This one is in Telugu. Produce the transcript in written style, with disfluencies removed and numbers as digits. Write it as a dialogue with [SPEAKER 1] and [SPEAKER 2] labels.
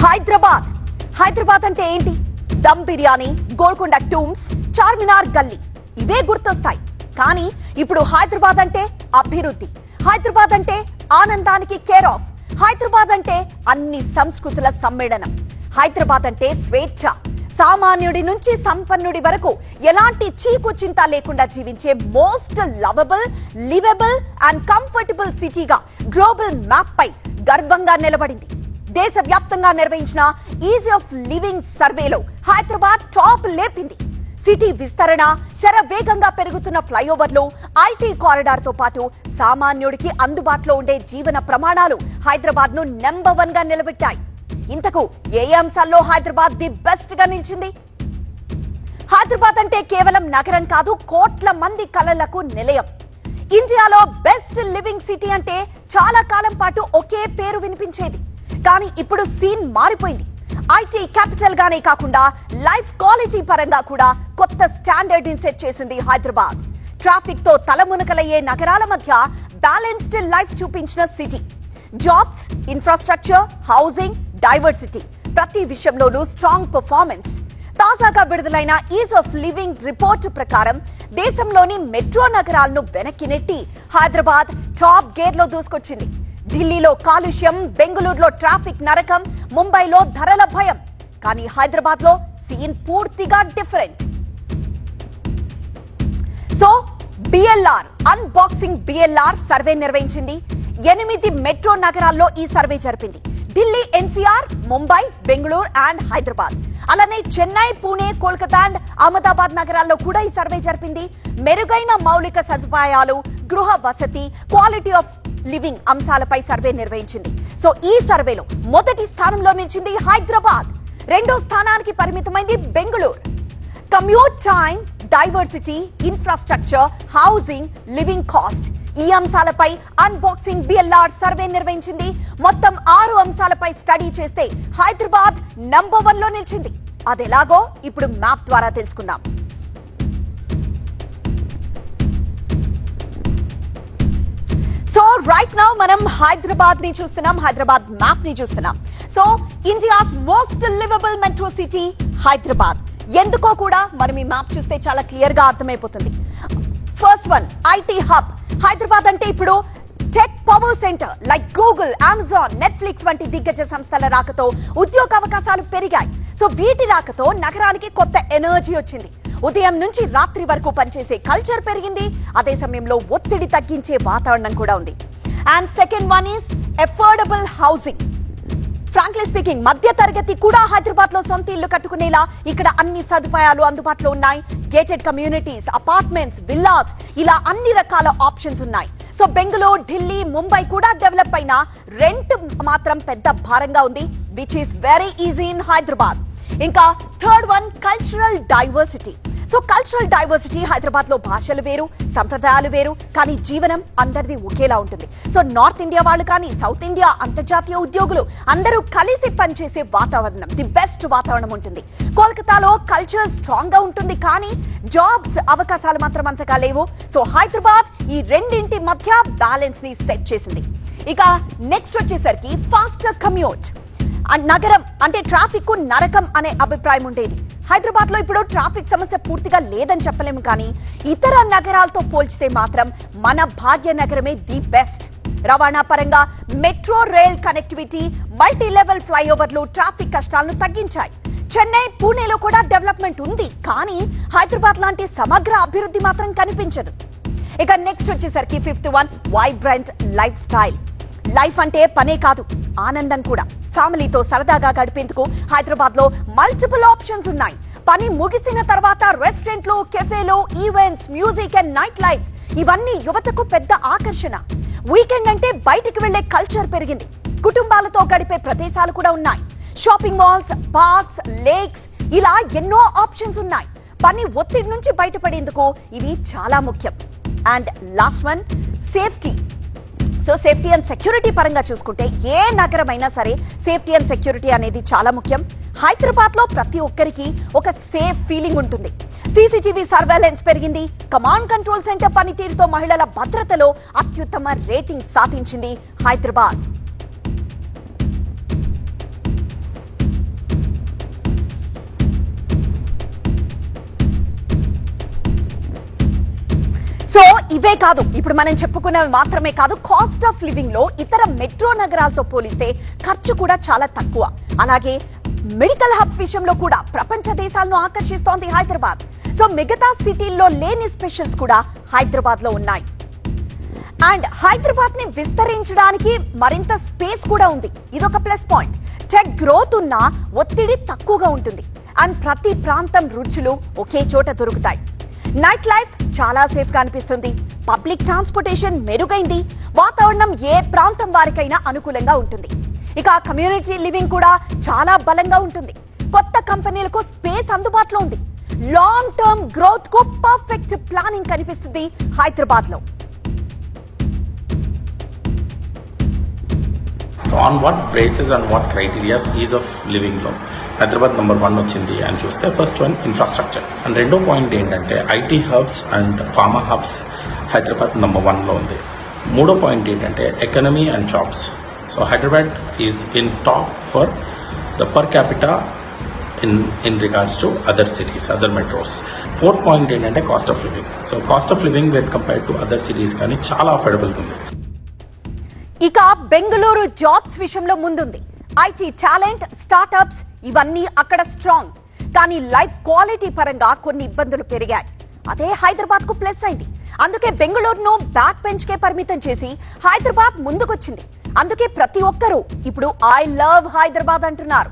[SPEAKER 1] హైదరాబాద్ అంటే ఏంటి? దమ్ బిర్యానీ, గోల్కొండ టూమ్స్, చార్మినార్ గల్లీ ఇవే గుర్తొస్తాయి. కానీ ఇప్పుడు హైదరాబాద్ అంటే అభివృద్ధి, హైదరాబాద్ అంటే ఆనందానికి కేర్ ఆఫ్, హైదరాబాద్ అంటే అన్ని సంస్కృతుల సమ్మేళనం, హైదరాబాద్ అంటే స్వేచ్ఛ, సామాన్యుడి నుంచి సంపన్నుడి వరకు ఎలాంటి చీకు చింత లేకుండా జీవించే most lovable, liveable and comfortable సిటీగా గ్లోబల్ మ్యాప్ పై గర్వంగా నిలబడింది. దేశవ్యాప్తంగా నిర్వహించిన ఈజీ ఆఫ్ లివింగ్ సర్వేలో హైదరాబాద్ టాప్ లేపింది. సిటీ విస్తరణ, శరవేగంగా పెరుగుతున్న ఫ్లైఓవర్లు, ఐటీ కారిడార్ తో పాటు సామాన్యుడికి అందుబాటులో ఉండే జీవన ప్రమాణాలు హైదరాబాద్ ను నెంబర్ 1 గా నిలబెట్టాయి. ఇంతకు ఏ అంశాల్లో హైదరాబాద్ ది బెస్ట్ గా నిలిచింది? హైదరాబాద్ అంటే కేవలం నగరం కాదు, కోట్ల మంది కలలకు నిలయం. ఇండియాలో బెస్ట్ లివింగ్ సిటీ అంటే చాలా కాలం పాటు ఒకే పేరు వినిపించేది. కానీ ఇప్పుడు సీన్ మారిపోయింది. ఐటీ క్యాపిటల్ గానే కాకుండా లైఫ్ క్వాలిటీ పరంగా కూడా కొత్త స్టాండర్డ్ ని సెట్ చేసింది హైదరాబాద్. ట్రాఫిక్ తో తలమునకలయ్యే నగరాల మధ్య బ్యాలెన్స్డ్ లైఫ్ చూపించిన city. Jobs, infrastructure, housing, diversity ప్రతి విషయంలోనూ స్ట్రాంగ్ పర్ఫార్మెన్స్. తాజాగా విడుదలైన ఈజ్ ఆఫ్ లివింగ్ రిపోర్టు ప్రకారం దేశంలోని మెట్రో నగరాలను వెనక్కి నెట్టి హైదరాబాద్ టాప్ గేర్ లో దూసుకొచ్చింది. ఢిల్లీలో కాలుష్యం, బెంగళూరులో ట్రాఫిక్ నరకం, ముంబైలో ధరల భయం. కానీ హైదరాబాద్ లో సీన్ పూర్తిగా different. So BLR unboxing BLR survey నిర్వహించింది. 8 మెట్రో నగరాల్లో ఈ సర్వే జరిపింది. Delhi, NCR, Mumbai, Bengaluru and Hyderabad. అలానే చెన్నై, పూణే, కోల్కతా అండ్ అహ్మదాబాద్ నగరాల్లో కూడా ఈ సర్వే జరిపింది. మెరుగైన మౌలిక సదుపాయాలు, గృహ వసతి, క్వాలిటీ ఆఫ్ లివింగ్ అంశాలపై సర్వే నిర్వహించింది. సో ఈ సర్వేలో మొదటి స్థానంలో నిలిచింది హైదరాబాద్. రెండో స్థానానికి పరిమితమైంది Bengaluru. Commute time, diversity, infrastructure, housing, living cost ఈ అంశాలపై అన్బాక్సింగ్ బిఎల్ఆర్ సర్వే నిర్వహించింది. మొత్తం 6 అంశాలపై స్టడీ చేస్తే హైదరాబాద్ నంబర్ 1 లో నిలిచింది. అదెలాగో ఇప్పుడు మ్యాప్ ద్వారా తెలుసుకుందాం. సో రైట్ నౌ మనం హైదరాబాద్ ని చూస్తున్నాం, హైదరాబాద్ మ్యాప్ ని చూస్తున్నాం. So India's most liveable metro city Hyderabad. ఎందుకో కూడా మనం ఈ మ్యాప్ చూస్తే చాలా క్లియర్ గా అర్థమైపోతుంది. First one, IT hub. Hyderabad అంటే ఇప్పుడు tech power centre like Google, Amazon, Netflix వంటి దిగ్గజ సంస్థల రాకతో ఉద్యోగ అవకాశాలు పెరిగాయి. సో వీటి రాకతో నగరానికి కొత్త ఎనర్జీ వచ్చింది. ఉదయం నుంచి రాత్రి వరకు పనిచేసే కల్చర్ పెరిగింది. అదే సమయంలో ఒత్తిడి తగ్గించే వాతావరణం కూడా ఉంది. And second one is affordable housing. Frankly speaking, మధ్య తరగతి కూడా హైదరాబాద్ లో సొంత ఇల్లు కట్టుకునేలా ఇక్కడ అన్ని సదుపాయాలు అందుబాటులో ఉన్నాయి. గేటెడ్ కమ్యూనిటీస్, అపార్ట్మెంట్స్, విల్లాస్ ఇలా అన్ని రకాల ఆప్షన్స్ ఉన్నాయి. సో బెంగళూరు, ఢిల్లీ, ముంబై కూడా డెవలప్ అయినా రెంట్ మాత్రం పెద్ద భారంగా ఉంది, which is very easy in Hyderabad. ఇంకా third one, cultural diversity. So cultural diversity, Hyderabad లో భాషలు వేరు, సంప్రదాయాలు వేరు, కానీ జీవనం అందరిది ఒకేలా ఉంటుంది. సో నార్త్ ఇండియా వాళ్ళు కానీ, సౌత్ ఇండియా, అంతర్జాతీయ ఉద్యోగులు అందరూ కలిసి పనిచేసే వాతావరణం, ది బెస్ట్ వాతావరణం ఉంటుంది. కోల్కతాలో కల్చర్ స్ట్రాంగ్ గా ఉంటుంది, కానీ జాబ్స్ అవకాశాలు మాత్రం అంతగా లేవు. సో హైదరాబాద్ ఈ రెండింటి మధ్య బ్యాలెన్స్ ని సెట్ చేసింది. ఇక నెక్స్ట్ వచ్చేసరికి ఫాస్టర్ కమ్యూట్. నగరం అంటే ట్రాఫిక్ కు నరకం అనే అభిప్రాయం ఉండేది. హైదరాబాద్ లో ఇప్పుడు ట్రాఫిక్ సమస్య పూర్తిగా లేదని చెప్పలేము, కానీ ఇతర నగరాలతో పోల్చితే మాత్రం మన భాగ్యనగరమే ది బెస్ట్. రవాణా పరంగా metro rail connectivity, multi level ఫ్లైఓవర్లు ట్రాఫిక్ కష్టాలను తగ్గించాయి. చెన్నై, పూణేలో కూడా డెవలప్మెంట్ ఉంది, కానీ హైదరాబాద్ లాంటి సమగ్ర అభివృద్ధి మాత్రం కనిపించదు. ఇక నెక్స్ట్ వచ్చేసరికి fifth one, vibrant life style. Life అంటే పనే కాదు, ఆనందం కూడా. ఫ్యామిలీతో సరదాగా గడిపేందుకు హైదరాబాద్ లో మల్టిపుల్ ఆప్షన్స్ ఉన్నాయి. పని ముగిసిన తర్వాత రెస్టారెంట్లు, కెఫేలు, events, music and night life ఇవన్నీ యువతకు పెద్ద ఆకర్షణ. వీకెండ్ అంటే బయటికి వెళ్లే కల్చర్ పెరిగింది. కుటుంబాలతో గడిపే ప్రదేశాలు కూడా ఉన్నాయి. షాపింగ్ మాల్స్, పార్క్స్, లేక్స్ ఇలా ఎన్నో ఆప్షన్స్ ఉన్నాయి. పని ఒత్తిడి నుంచి బయటపడేందుకు ఇవి చాలా ముఖ్యం. And last one, safety. So safety and security పరంగా చూసుకుంటే ఏ నగరమైనా సరే సేఫ్టీ అండ్ సెక్యూరిటీ అనేది చాలా ముఖ్యం. హైదరాబాద్ లో ప్రతి ఒక్కరికి ఒక సేఫ్ ఫీలింగ్ ఉంటుంది. సీసీటీవీ సర్వేలెన్స్ పెరిగింది. కమాండ్ కంట్రోల్ సెంటర్ పనితీరుతో మహిళల భద్రతలో అత్యుత్తమ రేటింగ్ సాధించింది హైదరాబాద్. ఇవే కాదు, ఇప్పుడు మనం చెప్పుకున్నవి మాత్రమే కాదు, కాస్ట్ ఆఫ్ లివింగ్ లో ఇతర మెట్రో నగరాలతో పోలిస్తే ఖర్చు కూడా చాలా తక్కువ. అలాగే మెడికల్ హబ్ విషయంలో కూడా ప్రపంచ దేశాలను ఆకర్షిస్తోంది హైదరాబాద్. సో మిగతా సిటీల్లో లేని స్పెషల్స్ కూడా హైదరాబాద్ లో ఉన్నాయి. అండ్ హైదరాబాద్ ని విస్తరించడానికి మరింత స్పేస్ కూడా ఉంది. ఇదొక ప్లస్ పాయింట్. టెక్ గ్రోత్ ఉన్న ఒత్తిడి తక్కువగా ఉంటుంది. అండ్ ప్రతి ప్రాంతం రుచులు ఒకే చోట దొరుకుతాయి. నైట్ లైఫ్ చాలా సేఫ్ గా అనిపిస్తుంది. పబ్లిక్ ట్రాన్స్పోర్టేషన్ మెరుగైంది. వాతావరణం ఏ ప్రాంతం వారికైనా అనుకూలంగా ఉంటుంది. ఇక కమ్యూనిటీ లివింగ్ కూడా చాలా బలంగా ఉంటుంది. కొత్త కంపెనీలకు స్పేస్ అందుబాటులో ఉంది. లాంగ్ టర్మ్ గ్రోత్ కు పర్ఫెక్ట్ ప్లానింగ్ కనిపిస్తుంది హైదరాబాద్ లో.
[SPEAKER 2] So on what basis and what criteria ease of living లో హైదరాబాద్ నెంబర్ 1 వచ్చింది అని చూస్తే ఫస్ట్ వన్ ఇన్ఫ్రాస్ట్రక్చర్ అండ్ రెండో పాయింట్ ఏంటంటే IT hubs and pharma hubs Hyderabad number 1లో ఉంది. మూడో పాయింట్ ఏంటంటే economy and jobs. So Hyderabad is in top for the per capita in regards to other cities, other metros. Fourth point ఏంటంటే cost of living. So cost of living when compared to other cities కానీ చాలా అఫోర్డబుల్ ఉంది.
[SPEAKER 1] ఇక బెంగళూరు జాబ్స్ విషయంలో ముందుంది. ఐటీ టాలెంట్, స్టార్టప్స్ ఇవన్నీ అక్కడ స్ట్రాంగ్. కానీ లైఫ్ క్వాలిటీ పరంగా కొన్ని ఇబ్బందులు పెరిగాయి. అదే హైదరాబాద్ కు ప్లస్ అయింది. అందుకే బెంగళూరును బ్యాక్ బెంచ్ కే పరిమితం చేసి హైదరాబాద్ ముందుకొచ్చింది. అందుకే ప్రతి ఒక్కరూ ఇప్పుడు ఐ లవ్ హైదరాబాద్ అంటున్నారు.